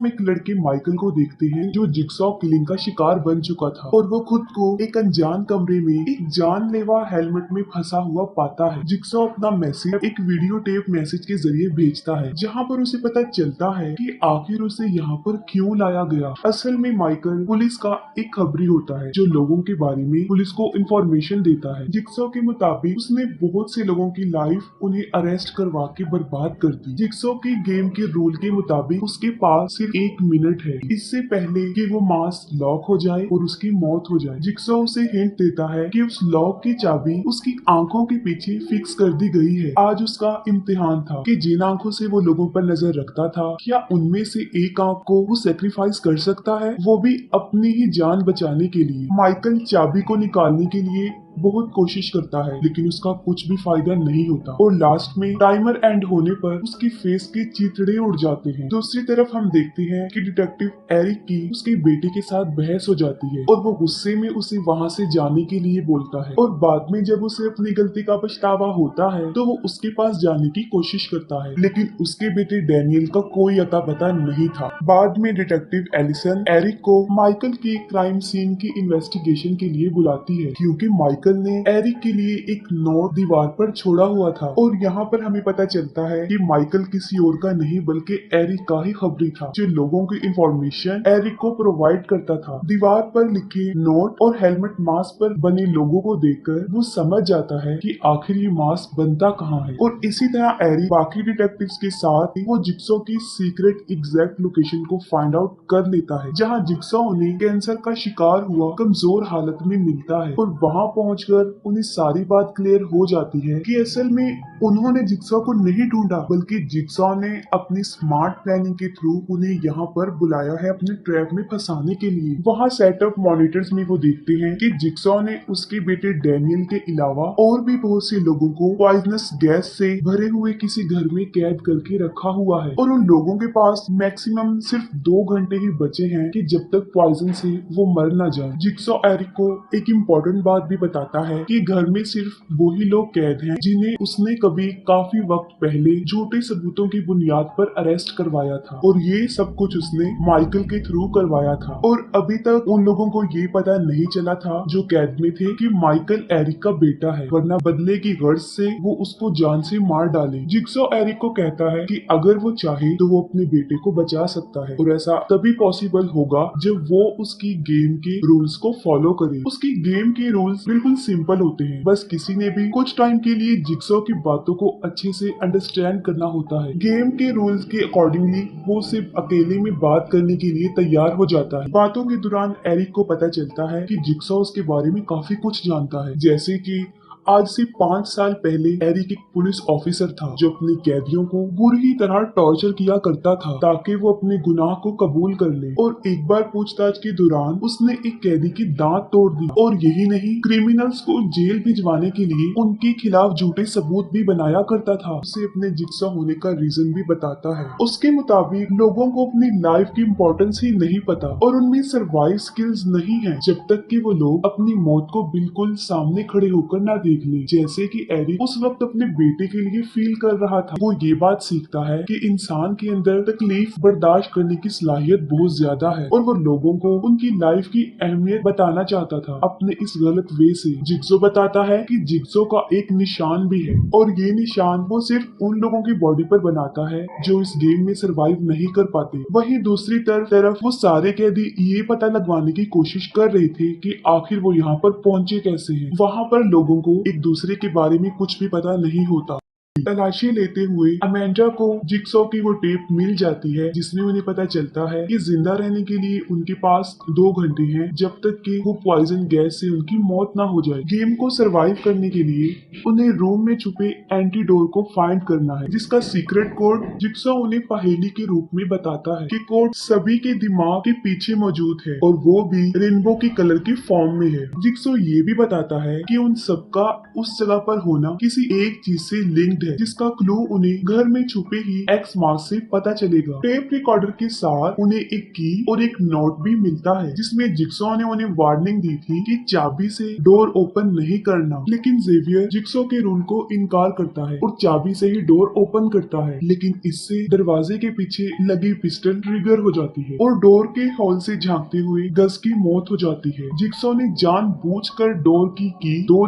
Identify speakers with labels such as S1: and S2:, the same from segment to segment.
S1: हम एक लड़के माइकल को देखते हैं जो जिगसॉ किलिंग का शिकार बन चुका था और वो खुद को एक अनजान कमरे में एक जानलेवा हेलमेट में फंसा हुआ पाता है। जिगसॉ अपना मैसेज एक वीडियो टेप मैसेज के जरिए भेजता है जहाँ पर उसे पता चलता है कि आखिर उसे यहाँ पर क्यों लाया गया। असल में माइकल पुलिस का एक खबरी होता है जो लोगों के बारे में पुलिस को इंफॉर्मेशन देता है। जिगसॉ के मुताबिक उसने बहुत से लोगों की लाइफ उन्हें अरेस्ट करवा के बर्बाद कर दी। जिगसॉ की गेम के रूल के मुताबिक उसके पास सिर्फ 1 मिनट है इससे पहले कि वो मास्क लॉक हो जाए और उसकी मौत हो जाए। जिगसॉ उसे हिंट देता है कि उस लॉक की चाबी उसकी आंखों के पीछे फिक्स कर दी गई है। आज उसका इम्तिहान था कि जिन आंखों से वो लोगों पर नजर रखता था क्या उनमें से एक आंख को वो सेक्रीफाइस कर सकता है, वो भी अपनी ही जान बचाने के लिए। माइकल चाबी को निकालने के लिए बहुत कोशिश करता है लेकिन उसका कुछ भी फायदा नहीं होता और लास्ट में टाइमर एंड होने पर उसकी फेस के चिथड़े उड़ जाते हैं। दूसरी तरफ हम देखते हैं कि डिटेक्टिव एरिक की उसके बेटे के साथ बहस हो जाती है और वो गुस्से में उसे वहाँ से जाने के लिए बोलता है और बाद में जब उसे अपनी गलती का पछतावा होता है तो वो उसके पास जाने की कोशिश करता है लेकिन उसके बेटे डैनियल का कोई अता पता नहीं था। बाद में डिटेक्टिव एलिसन एरिक को माइकल की क्राइम सीन की इन्वेस्टिगेशन के लिए बुलाती है क्योंकि माइकल ने एरिक के लिए एक नोट दीवार पर छोड़ा हुआ था और यहाँ पर हमें पता चलता है कि माइकल किसी और का नहीं बल्कि एरिक का ही खबरी था जो लोगों की इंफॉर्मेशन एरिक को प्रोवाइड करता था। दीवार पर लिखे नोट और हेलमेट मास्क पर बने लोगों को देखकर वो समझ जाता है कि आखिर ये मास्क बनता कहाँ है और इसी तरह एरिक बाकी डिटेक्टिव्स के साथ वो जिगसॉ की सीक्रेट एग्जैक्ट लोकेशन को फाइंड आउट कर लेता है जहाँ जिगसॉ उन्हें कैंसर का शिकार हुआ कमजोर हालत में मिलता है और वहाँ पहुंचकर उन्हें सारी बात क्लियर हो जाती है कि असल में उन्होंने जिगसॉ को नहीं ढूंढा बल्कि जिगसॉ ने अपनी स्मार्ट प्लानिंग के थ्रू उन्हें यहाँ पर बुलाया है अपने ट्रैप में फंसाने के लिए। वहाँ सेटअप मॉनिटर्स में वो देखते हैं कि जिगसॉ ने उसके बेटे डैनियल के अलावा और भी बहुत से लोगों को पॉइजनस गैस से भरे हुए किसी घर में कैद करके रखा हुआ है और उन लोगों के पास मैक्सिमम सिर्फ 2 घंटे ही बचे हैं कि जब तक पॉइजन से वो मर न जाए। जिगसॉ एरिक को एक इम्पोर्टेंट बात भी बताता है कि घर में सिर्फ वही लोग कैद हैं जिन्हें उसने कभी काफी वक्त पहले झूठे सबूतों की बुनियाद पर अरेस्ट करवाया था और ये सब कुछ उसने माइकल के थ्रू करवाया था और अभी तक उन लोगों को ये पता नहीं चला था जो कैद में थे कि माइकल एरिक का बेटा है, वरना बदले की गर्ज से वो उसको जान से मार डाले। जिगसॉ एरिक को कहता है कि अगर वो चाहे तो वो अपने बेटे को बचा सकता है और ऐसा तभी पॉसिबल होगा जब वो उसकी गेम के रूल्स को फॉलो करे। उसकी गेम के रूल्स बिल्कुल सिंपल होते हैं, बस किसी ने भी कुछ टाइम के लिए जिगसॉ की बातों को अच्छे से अंडरस्टैंड करना होता है। गेम के रूल्स के अकॉर्डिंगली वो सिर्फ अकेले में बात करने के लिए तैयार हो जाता है। बातों के दौरान एरिक को पता चलता है कि जिगसॉ उसके बारे में काफी कुछ जानता है, जैसे कि आज से 5 साल पहले एरिक एक पुलिस ऑफिसर था जो अपने कैदियों को बुरी तरह टॉर्चर किया करता था ताकि वो अपने गुनाह को कबूल कर ले और एक बार पूछताछ के दौरान उसने एक कैदी की दांत तोड़ दी और यही नहीं क्रिमिनल्स को जेल भिजवाने के लिए उनके खिलाफ झूठे सबूत भी बनाया करता था। उसे अपने जिगसॉ होने का रीजन भी बताता है। उसके मुताबिक लोगों को अपनी लाइफ की इम्पोर्टेंस ही नहीं पता और उनमें सर्वाइव स्किल्स नहीं है जब तक कि वो लोग अपनी मौत को बिल्कुल सामने खड़े होकर ना देख ले। जैसे कि एरिक उस वक्त अपने बेटे के लिए फील कर रहा था। वो ये बात सीखता है कि इंसान के अंदर तकलीफ बर्दाश्त करने की सलाहियत बहुत ज्यादा है और वो लोगों को उनकी लाइफ की अहमियत बताना चाहता था अपने इस गलत वे से। जिगसॉ बताता है कि जिगसॉ का एक निशान भी है और ये निशान वो सिर्फ उन लोगों की बॉडी पर बनाता है जो इस गेम में सरवाइव नहीं कर पाते। वहीं दूसरी तरफ वो सारे कैदी ये पता लगवाने की कोशिश कर रहे थे कि आखिर वो यहाँ पर पहुंचे कैसे हैं। वहाँ पर लोगों को एक दूसरे के बारे में कुछ भी पता नहीं होता। तलाशी लेते हुए अमेंडा को जिगसॉ की वो टेप मिल जाती है जिसमें उन्हें पता चलता है कि जिंदा रहने के लिए उनके पास 2 घंटे हैं जब तक कि वो पॉइजन गैस से उनकी मौत ना हो जाए। गेम को सरवाइव करने के लिए उन्हें रूम में छुपे एंटीडोर को फाइंड करना है जिसका सीक्रेट कोड जिगसॉ उन्हें पहेली के रूप में बताता है कि कोड सभी के दिमाग के पीछे मौजूद है और वो भी रेनबो की कलर की फॉर्म में है। जिगसॉ ये भी बताता है कि उन सबका उस जगह पर होना किसी एक चीज से लिंक्ड है जिसका क्लू उन्हें घर में छुपे ही एक्स मार्क से पता चलेगा। टेप रिकॉर्डर के साथ उन्हें एक की और एक नोट भी मिलता है जिसमें जिक्सॉ ने उन्हें वार्निंग दी थी कि चाबी से डोर ओपन नहीं करना, लेकिन जेवियर जिक्सॉ के रूल को इनकार करता है और चाबी से ही डोर ओपन करता है। लेकिन इससे दरवाजे के पीछे लगी पिस्टल ट्रिगर हो जाती है और डोर के होल से झांकते हुए गस की मौत हो जाती है। जिक्सॉ ने जानबूझकर डोर की दो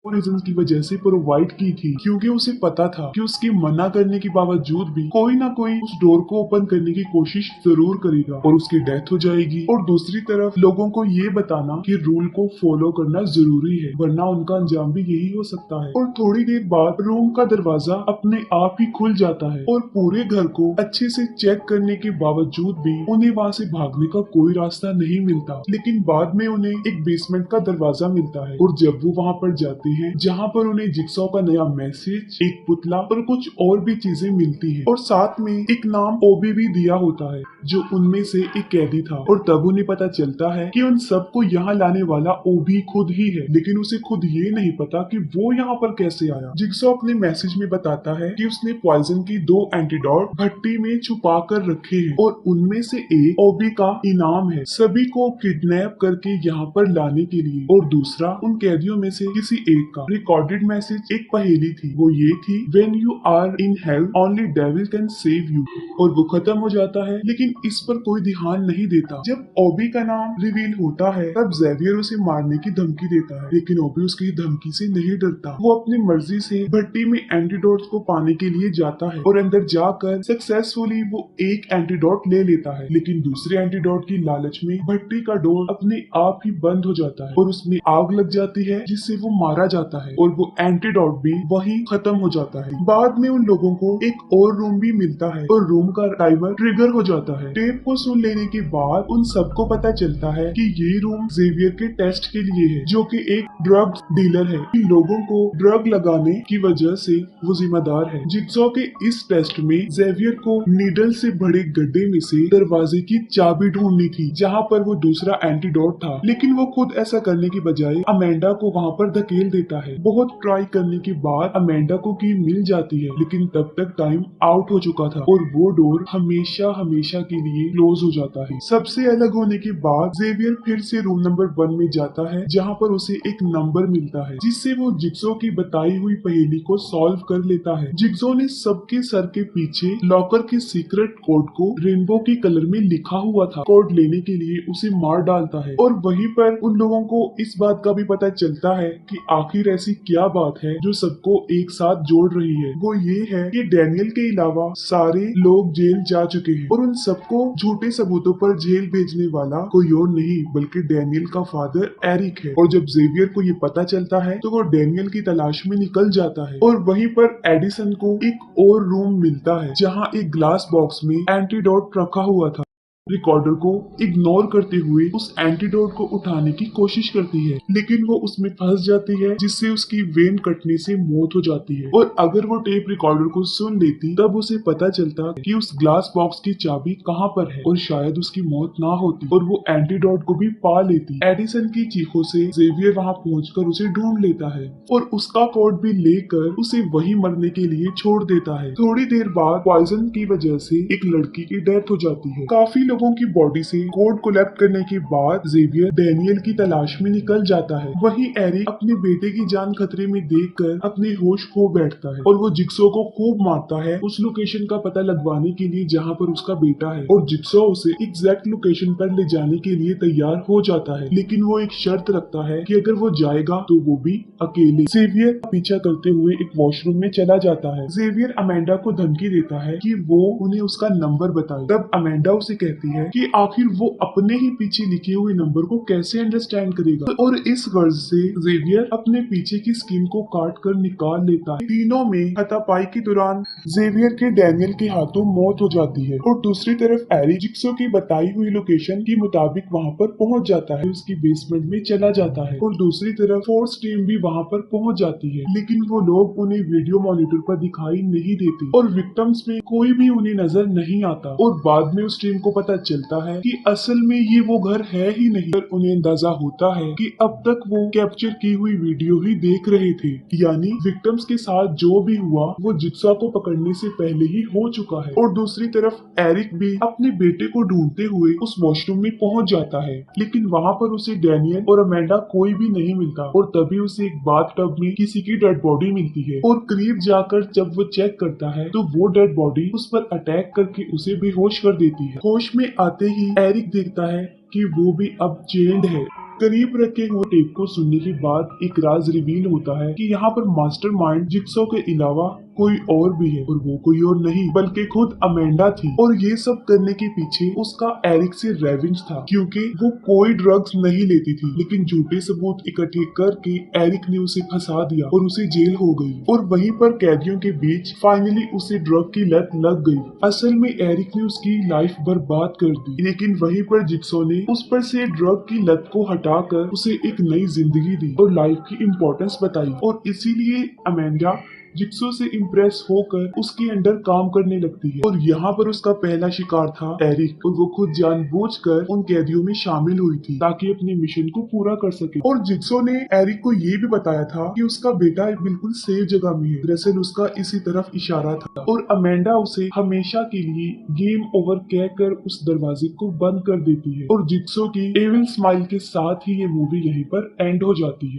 S1: रीजन की वजह से प्रोवाइड की थी, क्योंकि उसे पता था कि उसके मना करने के बावजूद भी कोई ना कोई उस डोर को ओपन करने की कोशिश जरूर करेगा और उसकी डेथ हो जाएगी। और दूसरी तरफ लोगों को ये बताना कि रूल को फॉलो करना जरूरी है, वरना उनका अंजाम भी यही हो सकता है। और थोड़ी देर बाद रूम का दरवाजा अपने आप ही खुल जाता है और पूरे घर को अच्छे से चेक करने के बावजूद भी उन्हें वहाँ से भागने का कोई रास्ता नहीं मिलता। लेकिन बाद में उन्हें एक बेसमेंट का दरवाजा मिलता है और जब वो वहाँ पर जाते हैं जहाँ पर उन्हें जिक्सॉ का नया मैसेज, एक पुतला और कुछ और भी चीजें मिलती है और साथ में एक नाम ओबी भी दिया होता है जो उनमें से एक कैदी था। और तब उन्हें पता चलता है कि उन सबको यहाँ लाने वाला ओबी खुद ही है, लेकिन उसे खुद ये नहीं पता कि वो यहाँ पर कैसे आया। जिक्सॉ अपने मैसेज में बताता है कि उसने पॉइजन की 2 एंटीडोट भट्टी में छुपा कर रखे हैं और उनमें से एक ओबी का इनाम है सभी को किडनैप करके यहाँ पर लाने के लिए, और दूसरा उन कैदियों में से किसी एक का रिकॉर्डेड मैसेज एक पहेली थी, वो ये थी when you are in hell only devil can save you. और वो खत्म हो जाता है, लेकिन इस पर कोई ध्यान नहीं देता। जब ओबी का नाम रिवील होता है तब जेवियर उसे मारने की धमकी देता है, लेकिन ओबी उसकी धमकी से नहीं डरता। वो अपनी मर्जी से भट्टी में एंटीडोट को पाने के लिए जाता है और अंदर जाकर सक्सेसफुली वो एक एंटीडोट ले लेता है, लेकिन दूसरे एंटीडोट की लालच में भट्टी का डोर अपने आप ही बंद हो जाता है और उसमें आग लग जाती है जिससे वो मारा जाता है और वो एंटीडोट भी वही खत्म हो जाता है। बाद में उन लोगों को एक और रूम भी मिलता है और रूम का टाइमर ट्रिगर हो जाता है। टेप को सुन लेने के बाद उन सबको पता चलता है कि ये रूम जेवियर के टेस्ट के लिए है, जो कि एक ड्रग डीलर है। इन लोगों को ड्रग लगाने की वजह से वो जिम्मेदार है। जिक्सॉ के इस टेस्ट में जेवियर को नीडल से भरे गड्ढे में से दरवाजे की चाबी ढूंढनी थी जहाँ पर वो दूसरा एंटीडोट था, लेकिन वो खुद ऐसा करने की बजाय अमेंडा को वहाँ पर धकेल देता है। बहुत ट्राई करने के बाद अमेंडा को की मिल जाती है, लेकिन तब तक टाइम आउट हो चुका था और वो डोर हमेशा हमेशा के लिए क्लोज हो जाता है। सबसे अलग होने के बाद जेवियर फिर से रूम नंबर 1 में जाता है जहाँ पर उसे एक नंबर मिलता है जिससे वो जिक्सॉ की बताई हुई पहेली को सॉल्व कर लेता है। जिक्सॉ ने सबके सर के पीछे लॉकर के सीक्रेट कोड को रेनबो के कलर में लिखा हुआ था। कोड लेने के लिए उसे मार डालता है और वहीं पर उन लोगों को इस बात का भी पता चलता है कि आखिर ऐसी क्या बात है जो सबको एक साथ जोड़ रही है। वो ये है कि डैनियल के अलावा सारे लोग जेल जा चुके हैं और उन सबको झूठे सबूतों पर जेल भेजने वाला कोई और नहीं बल्कि डैनियल का फादर एरिक है। और जब जेवियर को ये पता चलता है तो वो डैनियल की तलाश में निकल जाता है और वहीं पर एडिसन को एक और रूम मिलता है जहाँ एक ग्लास बॉक्स में एंटीडोट रखा हुआ था। रिकॉर्डर को इग्नोर करते हुए उस एंटीडोट को उठाने की कोशिश करती है, लेकिन वो उसमें फंस जाती है जिससे उसकी वेन कटने से मौत हो जाती है। और अगर वो टेप रिकॉर्डर को सुन लेती तब उसे पता चलता कि उस ग्लास बॉक्स की चाबी कहाँ पर है और शायद उसकी मौत ना होती और वो एंटीडोट को भी पा लेती। एडिसन की चीखों से जेवियर वहाँ पहुंचकर उसे ढूंढ लेता है और उसका कोड भी लेकर उसे वही मरने के लिए छोड़ देता है। थोड़ी देर बाद पॉइजन की वजह से एक लड़की की डेथ हो जाती है। काफी लोगों की बॉडी से कोड कलेक्ट करने के बाद जेवियर डैनियल की तलाश में निकल जाता है। वहीं एरिक अपने बेटे की जान खतरे में देखकर अपने होश खो बैठता है और वो जिक्सॉ को खूब मारता है उस लोकेशन का पता लगवाने के लिए जहाँ पर उसका बेटा है। और जिक्सॉ उसे एग्जैक्ट लोकेशन पर ले जाने के लिए तैयार हो जाता है, लेकिन वो एक शर्त रखता है कि अगर वो जाएगा तो वो भी अकेले। जेवियर पीछा करते हुए एक वॉशरूम में चला जाता है। जेवियर अमेंडा को धमकी देता है कि वो उन्हें उसका नंबर बताए। तब अमेंडा उसे कहती है कि आखिर वो अपने ही पीछे लिखे हुए नंबर को कैसे अंडरस्टैंड करेगा, और इस गर्ज से जेवियर अपने पीछे की स्किन को काट कर निकाल लेता है। तीनों में हाथापाई के दौरान जेवियर के डैनियल के हाथों मौत हो जाती है और दूसरी तरफ एरिक जिक्सॉ की बताई हुई लोकेशन के मुताबिक वहाँ पर पहुँच जाता है, उसकी बेसमेंट में चला जाता है और दूसरी तरफ फोर्स टीम भी वहाँ पर पहुँच जाती है, लेकिन वो लोग उन्हें वीडियो मॉनिटर पर दिखाई नहीं देते और विक्टिम्स में कोई भी उन्हें नजर नहीं आता। और बाद में उस टीम को पता पता चलता है कि असल में ये वो घर है ही नहीं। पर उन्हें अंदाजा होता है कि अब तक वो कैप्चर की हुई वीडियो ही देख रहे थे, यानी विक्टिम्स के साथ जो भी हुआ वो जिक्सा को पकड़ने से पहले ही हो चुका है। और दूसरी तरफ एरिक भी अपने बेटे को ढूंढते हुए उस वॉशरूम में पहुंच जाता है, लेकिन वहां पर उसे डैनियल और अमेंडा कोई भी नहीं मिलता। और तभी उसे एक बाथटब में किसी की डेड बॉडी मिलती है और करीब जाकर जब वो चेक करता है तो वो डेड बॉडी उस पर अटैक करके उसे बेहोश कर देती है। होश में आते ही एरिक देखता है कि वो भी अब चेंड है। करीब रखे हुए टेप को सुनने के बाद एक राज रिवील होता है कि यहाँ पर मास्टरमाइंड जिक्सॉ के अलावा कोई और भी है, और वो कोई और नहीं बल्कि खुद अमेंडा थी। और ये सब करने के पीछे उसका एरिक से रेवेंज था, क्योंकि वो कोई ड्रग्स नहीं लेती थी, लेकिन झूठे सबूत इकट्ठे करके एरिक ने उसे फंसा दिया और उसे जेल हो गई। और वहीं पर कैदियों के बीच फाइनली उसे ड्रग की लत लग गई। असल में एरिक ने उसकी लाइफ बर्बाद कर दी, लेकिन वहीं पर जिक्सॉ ने उस पर से ड्रग की लत को हटाकर उसे एक नई जिंदगी दी और लाइफ की इम्पोर्टेंस बताई। और इसीलिए अमेंडा जिक्सो से इम्प्रेस होकर उसके अंडर काम करने लगती है। और यहाँ पर उसका पहला शिकार था एरिक, और वो खुद जानबूझकर उन कैदियों में शामिल हुई थी ताकि अपने मिशन को पूरा कर सके। और जिक्सो ने एरिक को ये भी बताया था कि उसका बेटा एक बिल्कुल सेफ जगह में है। दरअसल उसका इसी तरफ इशारा था, और अमेंडा उसे हमेशा के लिए गेम ओवर कहकर उस दरवाजे को बंद कर देती है। और जिक्सो की एविल स्माइल के साथ ही ये मूवी यहीं पर एंड हो जाती है।